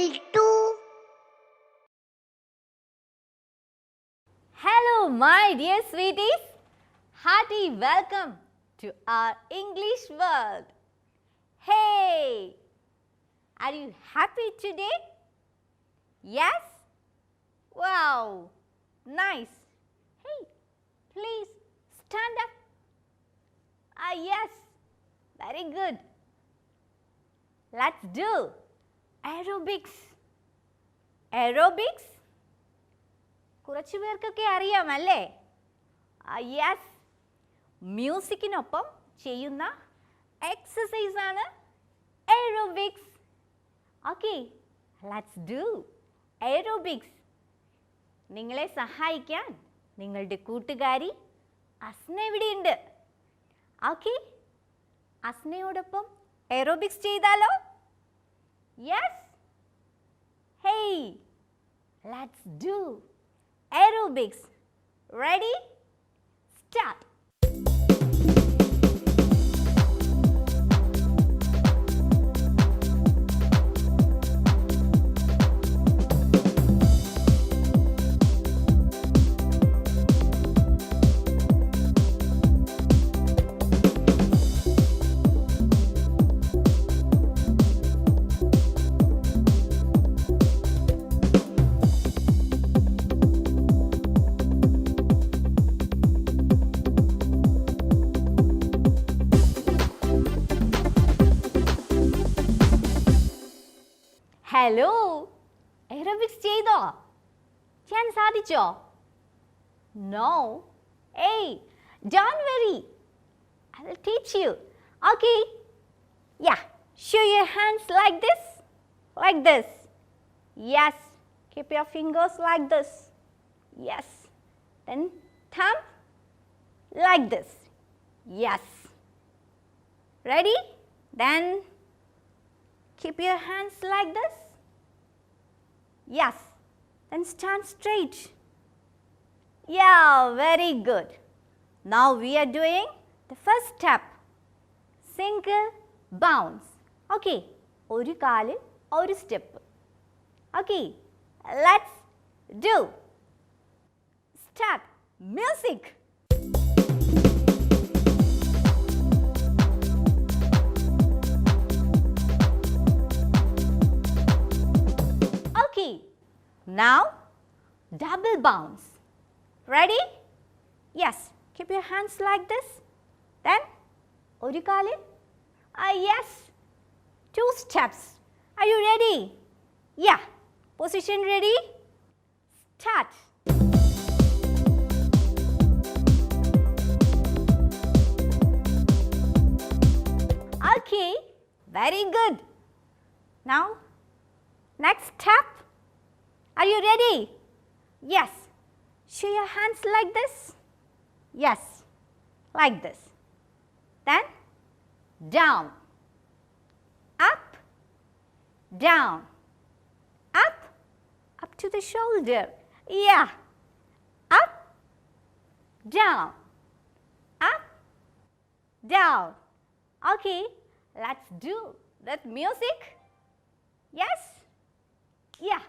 level 2. Hello, my dear sweeties. Hearty welcome to our English world. Hey, are you happy today? Yes? Wow, nice. Hey, please stand up. Yes, very good. Let's do aerobics. Aerobics? കുറച്ചു പേർക്കൊക്കെ അറിയാമല്ലേ? Yes, മ്യൂസിക്കിനൊപ്പം ചെയ്യുന്ന exercise ആണ് aerobics. Okay, let's do aerobics. നിങ്ങളെ സഹായിക്കാൻ നിങ്ങളുടെ കൂട്ടുകാരി അസ്ന ഇവിടെയുണ്ട്. Okay, അസ്നയോടൊപ്പം aerobics ചെയ്താലോ? Yes, hey, let's do aerobics. Ready? Start. Hello, aerobics ചെയ്തോ? ചെയ്യാൻ സാധിച്ചോ? നോ? ഏയ്, don't worry, I will teach you. Okay, yeah, show your hands like this, like this. Yes, keep your fingers like this. Yes, then thumb like this. Yes, ready? Then keep your hands like this. Yes, then stand straight. Yeah, very good. Now we are doing the first step, single bounce. Okay, oru kaal oru step. Okay, let's do. Start. Music. Now, double bounce. Ready? Yes. Keep your hands like this. Then, oru kaal. Yes. 2 steps. Are you ready? Yeah. Position ready? Start. Okay. Very good. Now, next step. Are you ready? Yes. Show your hands like this. Yes, like this. Then down, up, down, up to the shoulder. Yeah, up, down, up, down. Okay, let's do that music. Yes? Yeah.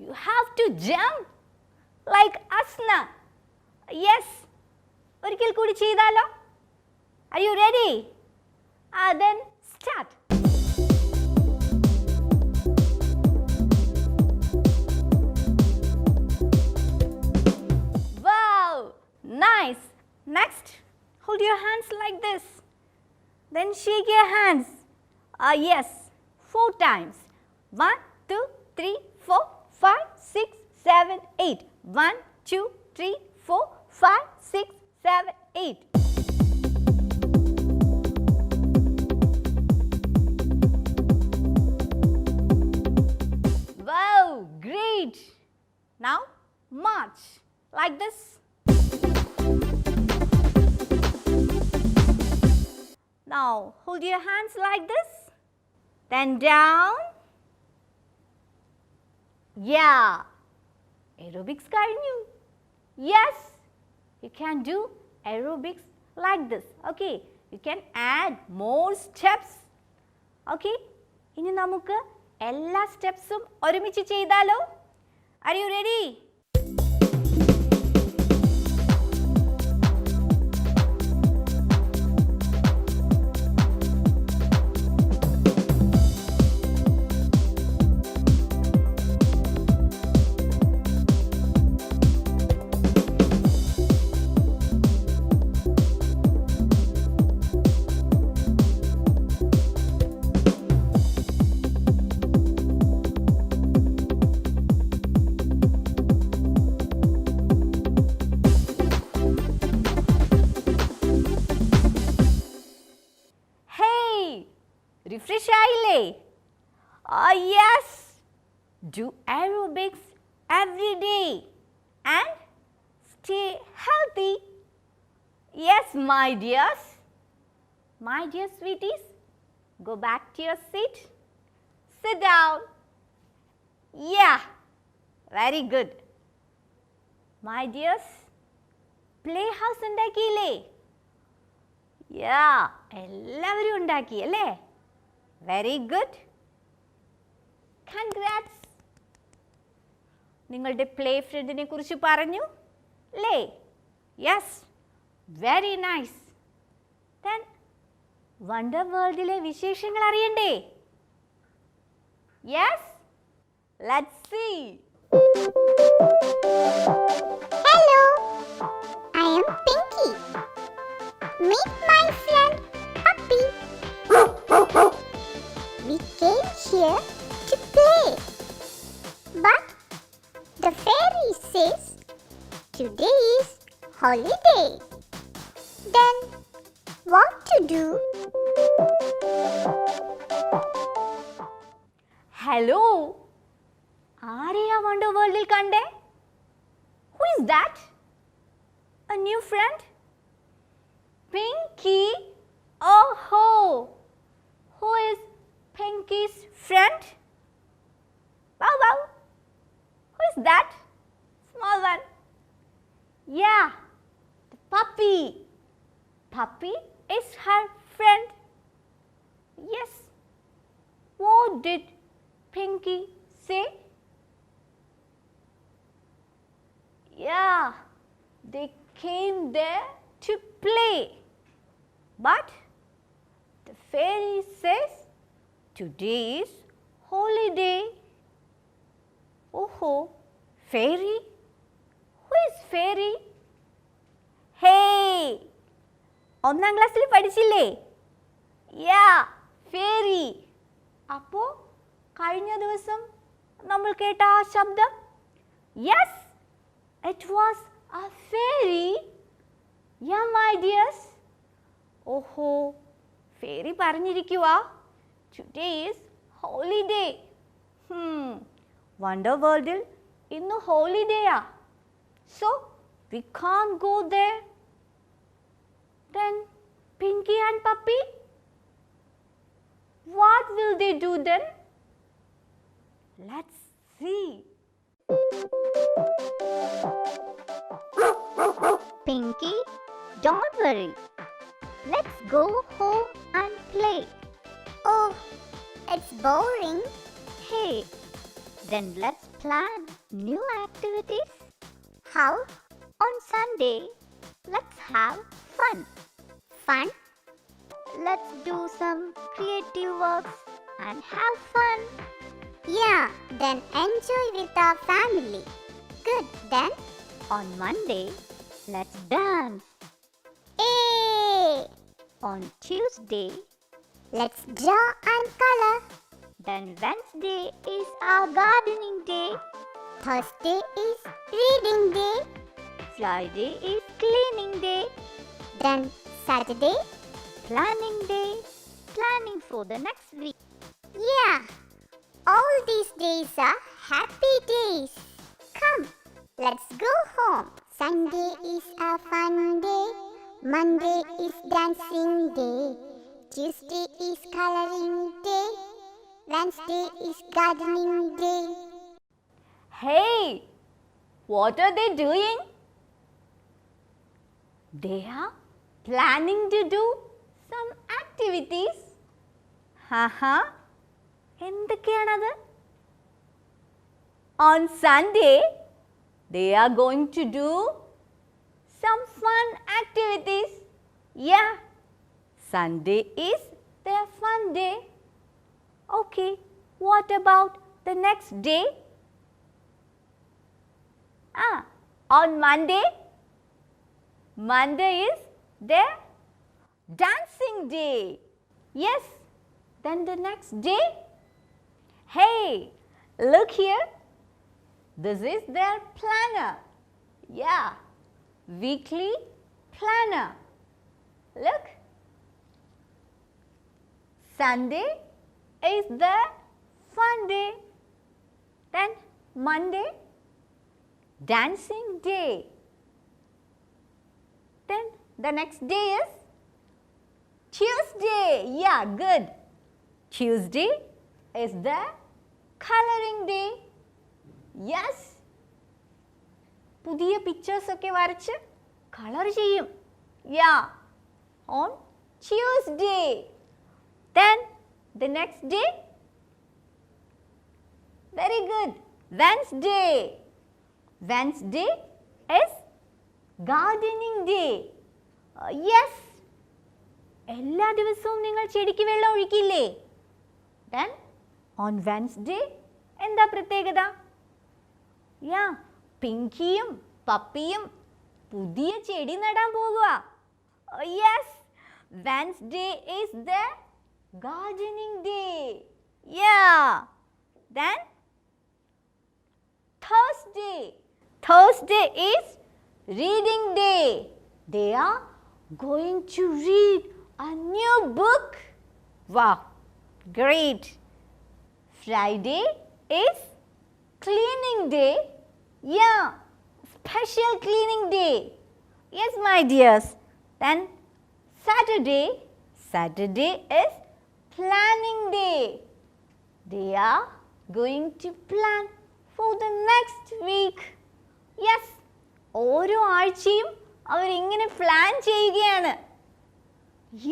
You have to jump like Asna. Yes. ഒരിക്കൽ കൂടി ചെയ്താലോ? Are you ready? Then start. Wow, nice. Next, hold your hands like this. Then shake your hands. Yes, 4 times. 1, 2, 3, 4. 5, 6, 7, 8. 1, 2, 3, 4, 5, 6, 7, 8. Wow, great. Now, march like this. Now, hold your hands like this. Then down. Yeah, aerobics കഴിഞ്ഞു. Yes, you can do aerobics like this. Okay, you can add more steps. Okay, ഇനി നമുക്ക് എല്ലാ സ്റ്റെപ്സും ഒരുമിച്ച് ചെയ്താലോ? Are you ready? Refresh ആയില്ലേ? Yes. Do aerobics every day and stay healthy. Yes, my dears. My dear sweeties, go back to your seat. Sit down. Yeah, very good. My dears, playhouse ഉണ്ടാക്കിയില്ലേ? Yeah, എല്ലാവരും ഉണ്ടാക്കി അല്ലേ? Very good. Congrats. നിങ്ങളുടെ play ഫ്രണ്ടിനെ കുറിച്ച് പറഞ്ഞു അല്ലേ? Yes, very nice. Then wonder വേൾഡിലെ വിശേഷങ്ങൾ അറിയണ്ടേ? Yes, let's see. Hello, I am Pinky. Meet my friend Puppy. We came here to play. But the fairy says today is holiday. Then what to do? Hello. ആരെയാ wonder വേൾഡിൽ കണ്ടേ? Who is that? A new friend? Pinky. Oh ho. Who is Pinky's friend? Wow, wow. Who is that? Small one. Yeah, the puppy. Puppy is her friend. Yes. What did Pinky say? Yeah, they came there to play. But the fairy says today is holiday. Oh, fairy? Who is fairy? Hey! ഒന്നാം ക്ലാസ്സിൽ പഠിച്ചില്ലേ? Yeah, fairy. അപ്പോൾ കഴിഞ്ഞ ദിവസം നമ്മൾ കേട്ട ആ ശബ്ദം? Yes, it was a fairy. Yeah, my dears. ഓഹോ, ഫെയറി പറഞ്ഞിരിക്കുവാ today is holiday. വണ്ടർ വേൾഡിൽ ഇന്ന് ഹോളിഡേയാ. So we can't go there. Then Pinky and Puppy, what will they do then? Let's see. Pinky, don't worry. Let's go home and play. Oh, it's boring. Hey, then let's plan new activities. How? On Sunday, let's have fun. Fun? Let's do some creative works and have fun. Yeah, then enjoy with our family. Good, then on Monday, let's dance. Hey! On Tuesday, let's draw and color. Then Wednesday is our gardening day. Thursday is reading day. Friday is cleaning day. Then Saturday, planning day. Planning for the next week. Yeah, all these days are happy days. Come, let's go home. Sunday is a fun day. Monday is dancing day. Tuesday is coloring day. Wednesday is gardening day. Hey, what are they doing? They are planning to do some activities. എന്തൊക്കെയാണത്? On Sunday, they are going to do some fun activities. Yeah, Sunday is their fun day. Okay, what about the next day? On Monday, Monday is their dancing day. Yes, then the next day, hey, look here. This is their planner. Yeah, weekly planner. Look. Sunday is the fun day. Then Monday, dancing day. Then the next day is Tuesday. Yeah, good. Tuesday is the coloring day. Yes. പുതിയ pictures ഒക്കെ വരച്ച് colour ചെയ്യും. Yeah, on Tuesday. Then the next day, very good, Wednesday. Wednesday is gardening day. Yes, എല്ലാ ദിവസവും നിങ്ങൾ ചെടിക്ക് വെള്ളം ഒഴിക്കില്ലേ? Then on Wednesday എന്താ പ്രത്യേകത? Yeah, പിങ്കിയും പപ്പിയും പുതിയ ചെടി നടാൻ പോകുക. Yes, Wednesday is the gardening day. Yeah. Then Thursday. Thursday is reading day. They are going to read a new book. Wow, great. Friday is cleaning day. Yeah, special cleaning day. Yes, my dears. Then Saturday. Saturday is planning day. They are going to plan for the next week. Yes, ഓരോ ആഴ്ചയും അവർ ഇങ്ങനെ plan ചെയ്യുകയാണ്.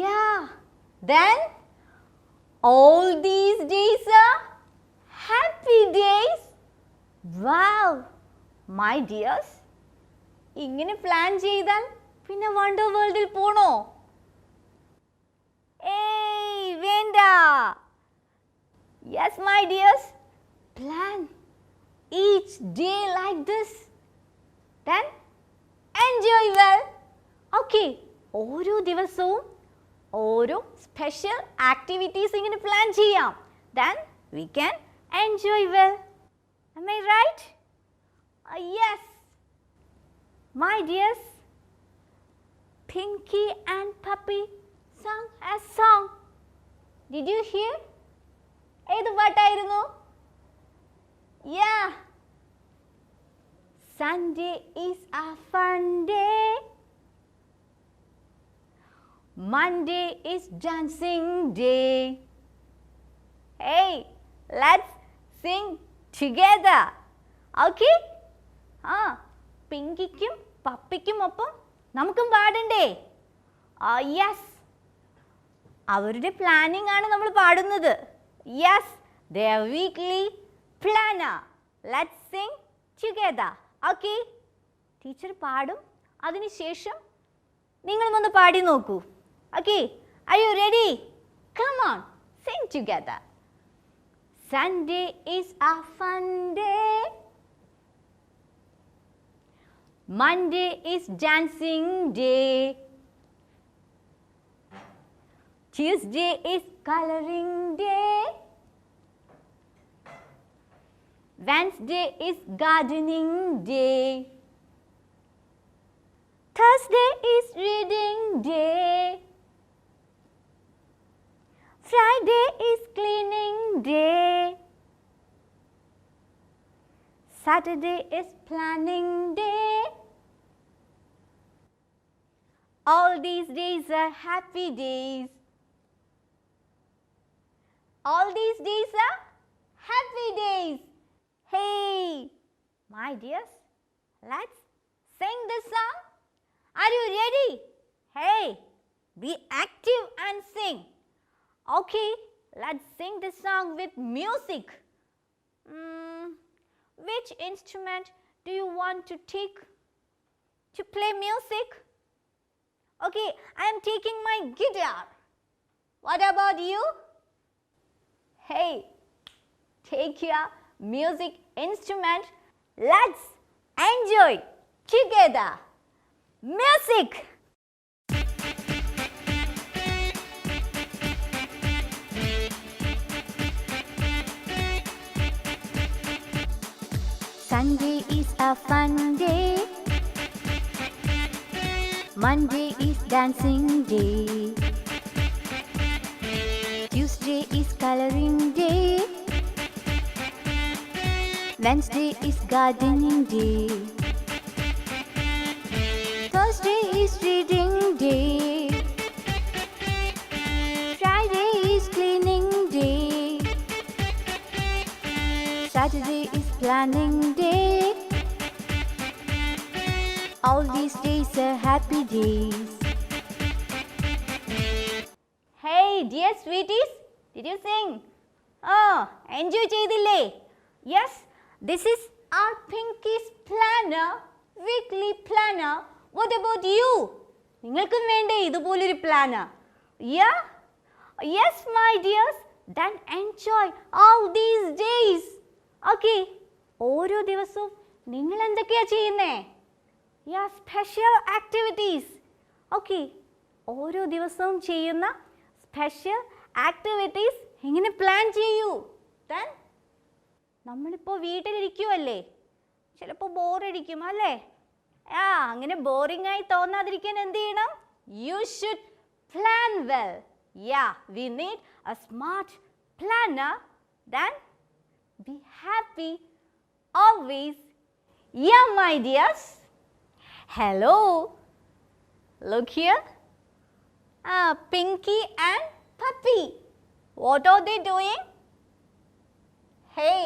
Yeah, then all these days are happy days. Wow, my dears, ഇങ്ങനെ plan ചെയ്താൽ പിന്നെ wonder വേൾഡിൽ പോണോ? ഏയ് വേണ്ട. Yes, my dears, plan each day like this. Then enjoy well. Okay, ഓരോ ദിവസവും ഓരോ സ്പെഷ്യൽ ആക്ടിവിറ്റീസ് ഇങ്ങനെ പ്ലാൻ ചെയ്യാം. Then we can enjoy well. Am I right? Yes. My dears, Pinky and Puppy sang a song. Did you hear? ഏത് പാട്ടായിരുന്നു? Yeah. Sunday is a fun day. Monday is dancing day. Hey, let's sing together. Okay? പിങ്കിക്കും പപ്പിക്കും ഒപ്പം നമുക്കും പാടണ്ടേ? Yes. അവരുടെ planning ആണ് നമ്മൾ പാടുന്നത്. Yes, their weekly planner. Let's sing together. Okay? Teacher പാടും, അതിനുശേഷം നിങ്ങളൊന്ന് പാടി നോക്കൂ. Okay? Are you ready? Come on, sing together. Sunday is a fun day. Monday is dancing day. Tuesday is coloring day. Wednesday is gardening day. Thursday is reading day. Friday is cleaning day. Saturday is planning day. All these days are happy days. All these days are happy days. Hey, my dears, let's sing this song. Are you ready? Hey, be active and sing. Okay, let's sing this song with music. Which instrument do you want to take to play music? Okay, I am taking my guitar. What about you? Hey, take your music instrument. Let's enjoy together. Music! Sunday is a fun day. Monday is dancing day. Tuesday is coloring day. Wednesday is gardening day. Thursday is reading day. Friday is cleaning day. Saturday is planning day. All these days are happy days. Hey dear sweeties, did you sing? Oh, enjoy ചെയ്തില്ലേ? Yes, this is our Pinky's planner, weekly planner. What about you? നിങ്ങൾക്കും വേണ്ടേ ഇതുപോലൊരു planner? Yeah? Yes, my dears. Then enjoy all these days. Okay. ഓരോ ദിവസവും നിങ്ങൾ എന്തൊക്കെയാ ചെയ്യുന്നേ? Yeah, special activities. Okay. ഓരോ ദിവസവും ചെയ്യുന്ന സ്പെഷ്യൽ ആക്ടിവിറ്റീസ് എങ്ങനെ പ്ലാൻ ചെയ്യൂ. Then നമ്മളിപ്പോൾ വീട്ടിലിരിക്കുമല്ലേ, ചിലപ്പോൾ ബോറടിക്കും അല്ലേ? അങ്ങനെ ബോറിംഗ് ആയി തോന്നാതിരിക്കാൻ എന്ത് ചെയ്യണം? You should plan well. Yeah, we need a smart planner. Then be happy always. Yeah, my dears. Hello. Look here. Pinky and Puppy. What are they doing? Hey,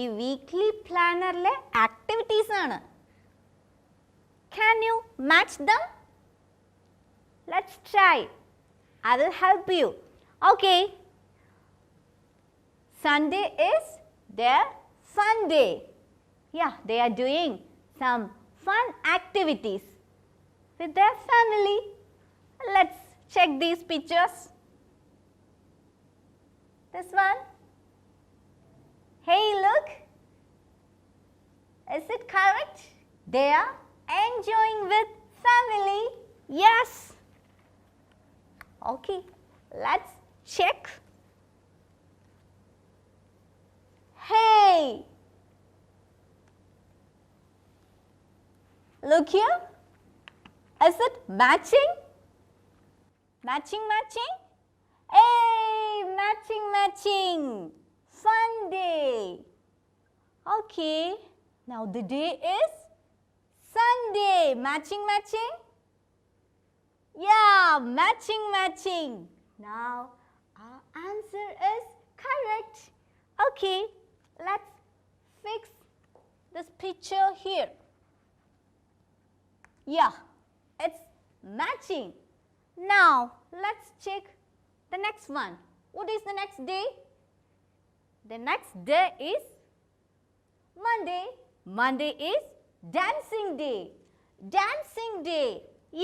ഈ weekly പ്ലാനറിലെ activities ആണ്. Can you match them? Let's try. I will help you. Okay. Sunday is their fun day. Yeah, they are doing some fun activities with their family. Let's check these pictures. This one. Hey, look. Is it correct? They are enjoying with family. Yes. Okay, let's check. Hey. Look here. Is it matching? Matching, matching? Hey, matching, matching. Fun day. Okay, now the day is Sunday. Matching, matching? Yeah, matching, matching. Now our answer is correct. Okay, let's fix this picture here. Yeah, it's matching. Now let's check the next one. What is the next day? The next day is Monday. Monday is dancing day. Dancing day.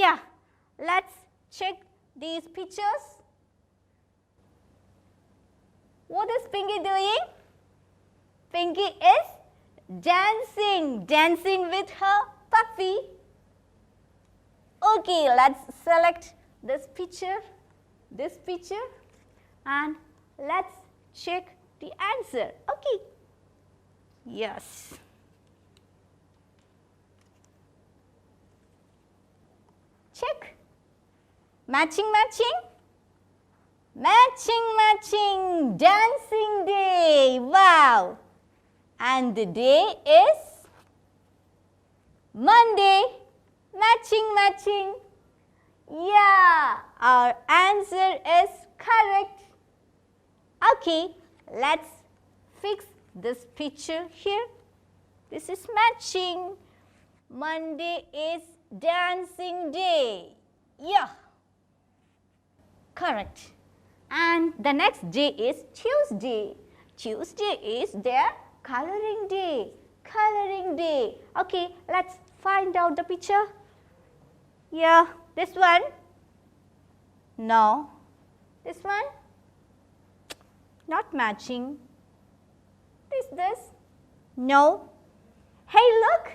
Yeah, let's check these pictures. What is Pinky doing? Pinky is dancing. Dancing with her puppy. Okay, let's select this picture, and let's check the answer. Okay. Yes. Check. Matching, matching. Matching, matching. Dancing day. Wow. And the day is Monday. Matching, matching. Yeah, our answer is correct. Okay, let's fix this picture here. This is matching. Monday is dancing day. Yeah. Correct. And the next day is Tuesday. Tuesday is their coloring day. Coloring day. Okay, let's find out the picture. Yeah, this one. No. This one. Not matching. Is this? No. Hey, look.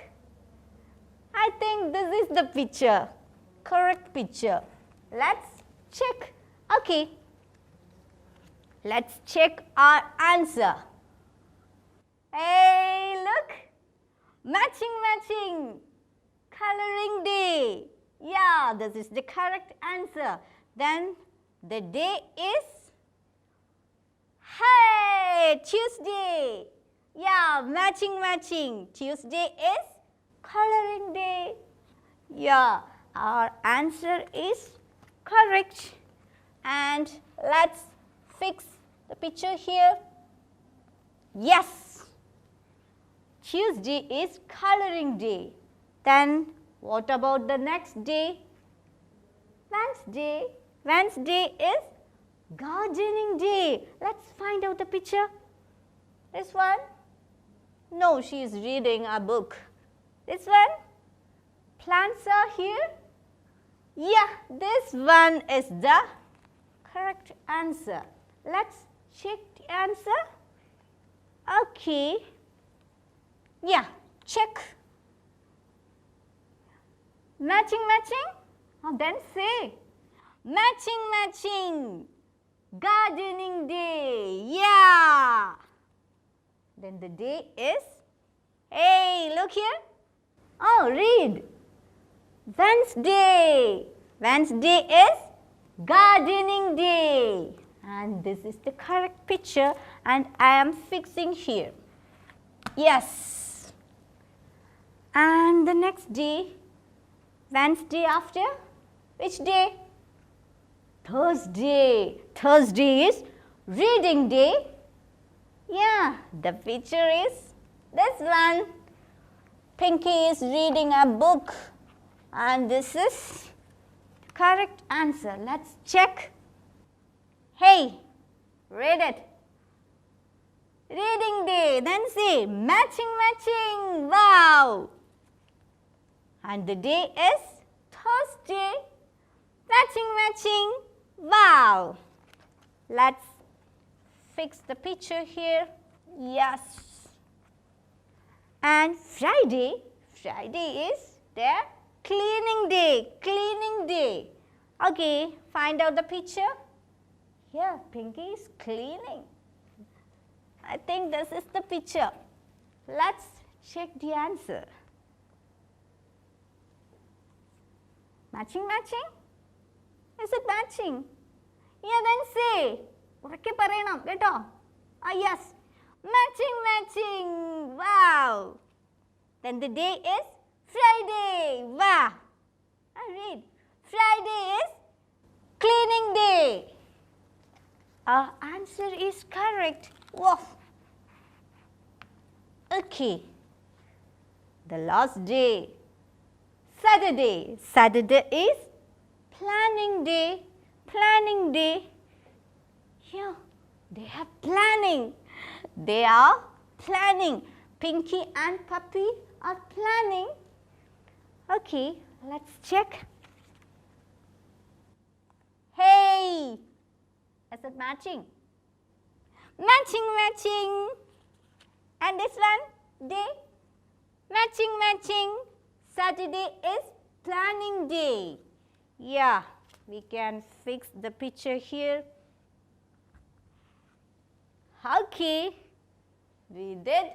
I think this is the picture. Correct picture. Let's check. Okay. Let's check our answer. Hey, look. Matching, matching. Coloring day. Yeah, this is the correct answer. Then the day is, hey, Tuesday. Yeah, matching, matching. Tuesday is coloring day. Yeah, our answer is correct. And let's fix the picture here. Yes, Tuesday is coloring day. Then what about the next day? Wednesday. Wednesday is gardening day. Let's find out the picture. This one? No, she is reading a book. This one? Plants are here? Yeah, this one is the correct answer. Let's check the answer. Okay. Yeah, check. Matching, matching? Oh, then say. Matching, matching. Gardening day. Yeah. Then the day is, hey, look here. Oh, read. Wednesday. Wednesday is gardening day. And this is the correct picture and I am fixing here. Yes. And the next day, Wednesday after, which day? Thursday. Thursday is reading day. Yeah, the picture is this one. Pinky is reading a book and this is correct answer. Let's check. Hey, read it. Reading day. Then say matching, matching. Wow. And the day is Thursday. Matching, matching. Wow. Let's fix the picture here. Yes. And Friday. Friday is their cleaning day. Cleaning day. Okay, find out the picture. Here, Pinky is cleaning. I think this is the picture. Let's check the answer. Matching, matching? Is it matching? Yeah, then say. ഉറക്കെ പറയണം കേട്ടോ. Yes. Matching, matching. Wow. Then the day is Friday. Wow. I read. Friday is cleaning day. Our answer is correct. Wow. Okay. The last day. Saturday. Saturday is planning day. Planning day. Here, they are planning. They are planning. Pinky and Puppy are planning. Okay, let's check. Hey, is it matching? Matching, matching. And this one, day? Matching, matching. Saturday is planning day. Yeah, we can fix the picture here. Okay, we did.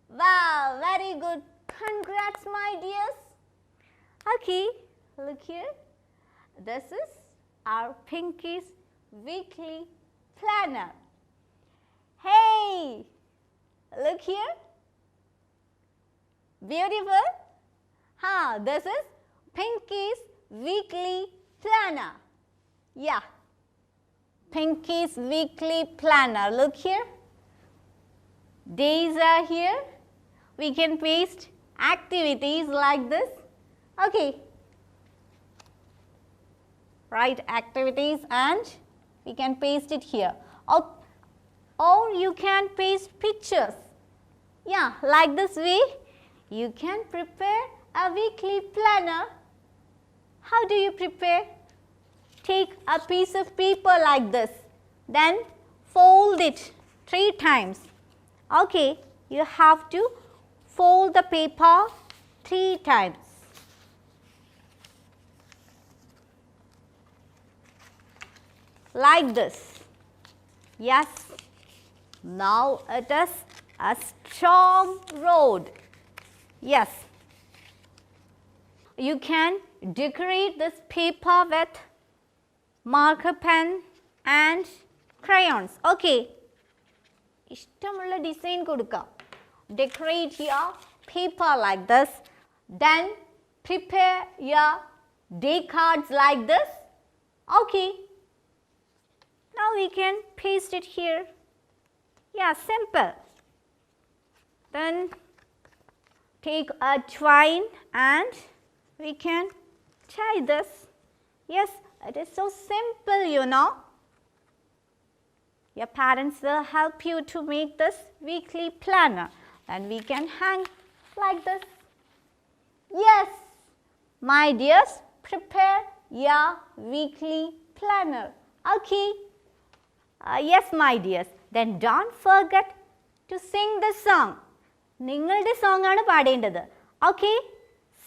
Wow, very good. Congrats, my dears. Okay, look here. This is our Pinky's weekly planner. Hey, look here. Beautiful. This is Pinky's weekly planner. Yeah. Pinky's weekly planner. Look here. Days are here. We can paste activities like this. Okay. write activities and we can paste it here. Or you can paste pictures. Yeah, like this way, you can prepare a weekly planner. How do you prepare? Take a piece of paper like this, then fold it 3 times. Okay, you have to fold the paper 3 times. Like this. Yes, now it is a strong road. Yes, you can decorate this paper with marker pen and crayons. Okay, ഇഷ്ടമുള്ള design കൊടുക്കാം. Decorate your paper like this. Then prepare your day cards like this. Okay, now we can paste it here. Yeah, simple. Then take a twine and we can tie this. Yes, it is so simple, you know. Your parents will help you to make this weekly planner and we can hang like this. Yes, my dears, prepare your weekly planner. Okay. Yes, my dears. Then don't forget to sing the song. നിങ്ങളുടെ song ആണ് പാടേണ്ടത്. Okay,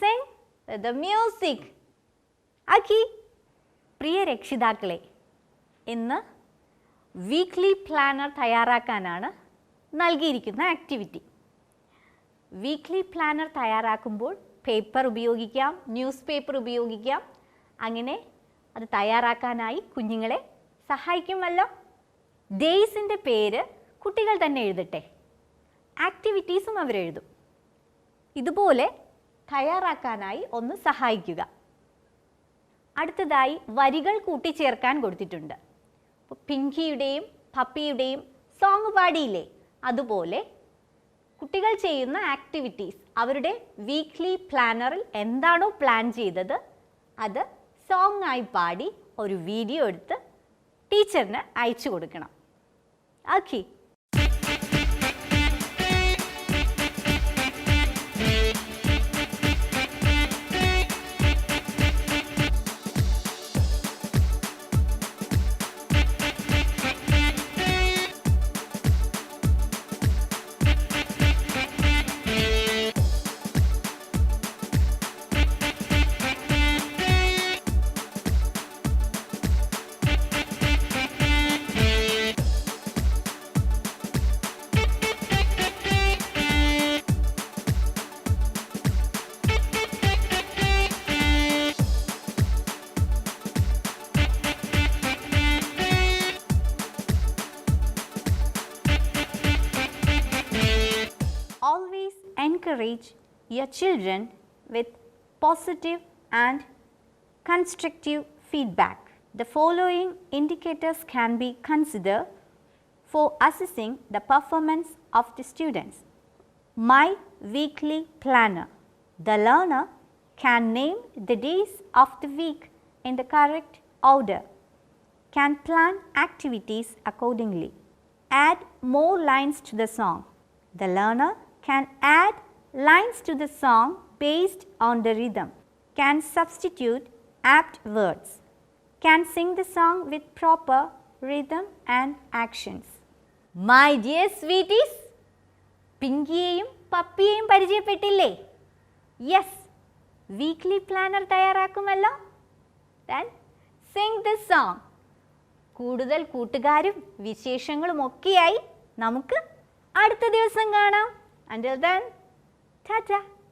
sing with the music. Okay. പ്രിയ രക്ഷിതാക്കളെ, ഇന്ന് weekly planar തയ്യാറാക്കാനാണ് നൽകിയിരിക്കുന്ന activity. Weekly planar തയ്യാറാക്കുമ്പോൾ paper ഉപയോഗിക്കാം, news paper ഉപയോഗിക്കാം. അങ്ങനെ അത് തയ്യാറാക്കാനായി കുഞ്ഞുങ്ങളെ സഹായിക്കുമല്ലോ. ഡേയ്സിൻ്റെ പേര് കുട്ടികൾ തന്നെ എഴുതട്ടെ, ആക്ടിവിറ്റീസും അവരെഴുതും. ഇതുപോലെ തയ്യാറാക്കാനായി ഒന്ന് സഹായിക്കുക. അടുത്തതായി വരികൾ കൂട്ടിച്ചേർക്കാൻ കൊടുത്തിട്ടുണ്ട്. പിങ്കിയുടെയും പപ്പിയുടെയും സോങ് പാടിയില്ലേ, അതുപോലെ കുട്ടികൾ ചെയ്യുന്ന ആക്ടിവിറ്റീസ് അവരുടെ വീക്ക്ലി പ്ലാനറിൽ എന്താണോ പ്ലാൻ ചെയ്തത് അത് സോങ് ആയി പാടി ഒരു വീഡിയോ എടുത്ത് ടീച്ചറിന് അയച്ചു കൊടുക്കണം. Okay. Always encourage your children with positive and constructive feedback. The following indicators can be considered for assessing the performance of the students. My weekly planner. The learner can name the days of the week in the correct order, can plan activities accordingly, add more lines to the song. The learner can add lines to the song based on the rhythm, can substitute apt words, can sing the song with proper rhythm and actions. My dear sweeties, പിങ്കിയെയും പപ്പിയെയും പരിചയപ്പെട്ടില്ലേ? Yes, weekly planner തയ്യാറാക്കുമല്ലോ. Then sing this song. കൂടുതൽ കൂട്ടുകാരും വിശേഷങ്ങളും ഒക്കെയായി നമുക്ക് അടുത്ത ദിവസം കാണാം. Until then, ta-ta.